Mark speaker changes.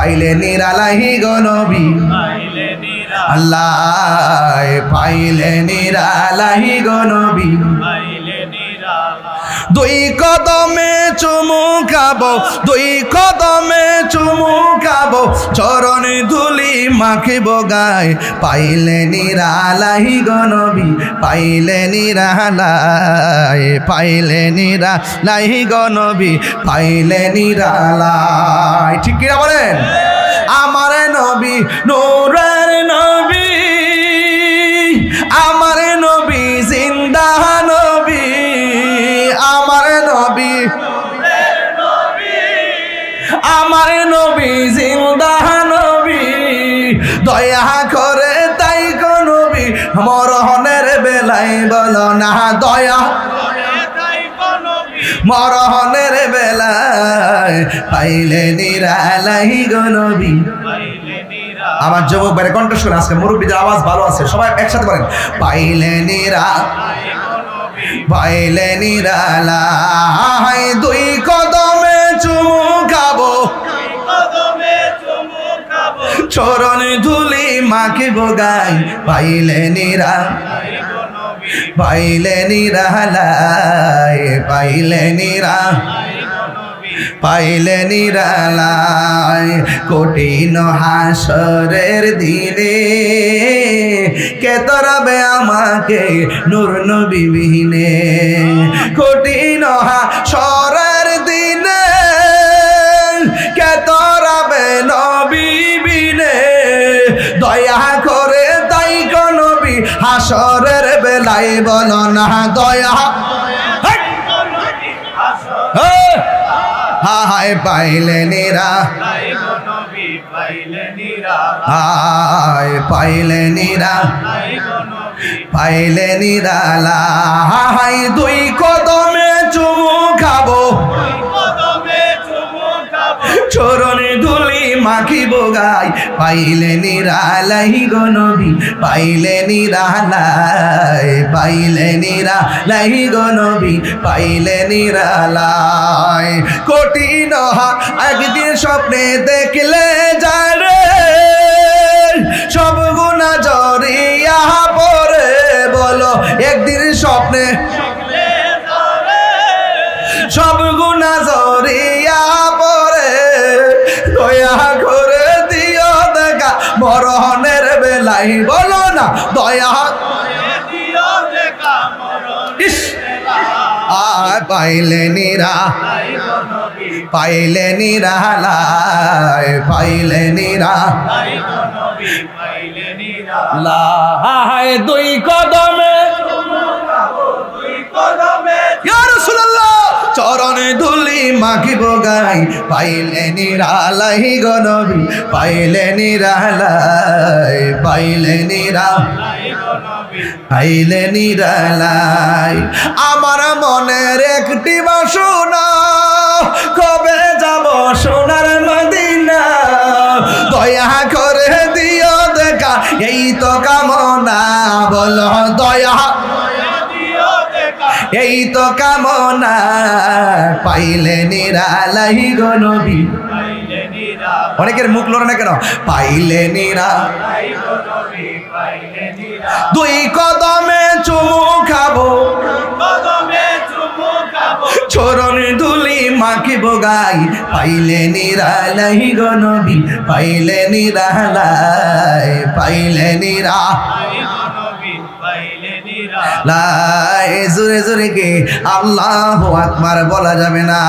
Speaker 1: পাইলে নিরালাহি গো নবী আল্লাহ পাইলে নিরালাহি গো নবী দুই কদমে চুমু খাবো দুই কদমে চুমু খাবো চরণ ধুলি মাখিব গায় পাইলে নিরালাহি গো নবী পাইলে নিরালাহি গো নবী পাইলে নিরালাই ঠিক কিনা বলেন আমার নবী নূরের নবী আমার নবী জিন্দা নবী আমার নবী আমার নবী জিন্দা নবী দয়া করে তাই গো নবী মরহনের বেলায় বলো না দয়া মরহনের বেলায় পাইলে নিরালাহি গো নবী আমার যুবক বাইরে কণ্ঠ শুনে আজকে মুরব্বীদের আওয়াজ ভালো আছে সবাই একসাথে বলেন পাইলে নিরালাই দুই কদমে চুমু খাবো চরণ ধুলি মাখিব গায় পাইলে নিরালাই পাইলে নিরালাই কঠিন হাসরের দিনে কে তরাবে আমাকে নূর নবী বিহীনে কঠিন হাসরের দিনে কে তরাবে নবী বিনে দয়া করে তাই গো নবী হাসরের বেলায় বলো না দয়া হায় পাইলে নিরালাই দুই কদমে চুমু খাবো চরণে ধুলি মাখিব গায় পাইলে নিরালাহি গো নবী পাইলে নিরালাহি গো নবী পাইলে নিরালাই কঠিন একদিন স্বপ্নে দেখলে যায় রে সব গুনাহ জড়িয়া পড়ে বলো একদিন স্বপ্নে সব গুনাহ জড়িয়া পড়ে দয়া করে দিও দেখা মরহনের বেলায় বলো না দয়া করে দিও দেখা মরহনের বেলায় পাইলে নিরালাই দুই কদমে ইয়া রাসূলুল্লাহ চরণে ধুলি মাখিব গায় পাইলে নিরালাহি গো নবী পাইলে নিরালাই আমার মনের একটি বাসনা কবে যাব সোনার মদিনা দয়া করে দিও দেখা এই তো কামনা বলো দয়া এই তো কামনা পাইলে নিরালাহি গো নবী অনেকের মুখ লড়ে না কেন পাইলে নিরালাহি গো নবী দুই কদমে চুমু খাবো চরণ ধুলি মাখিব গায় পাইলে নিরালাহি গো নবী পাইলে নিরালাই জোরে জোরে কে আল্লাহু আকবার বলা যাবে না।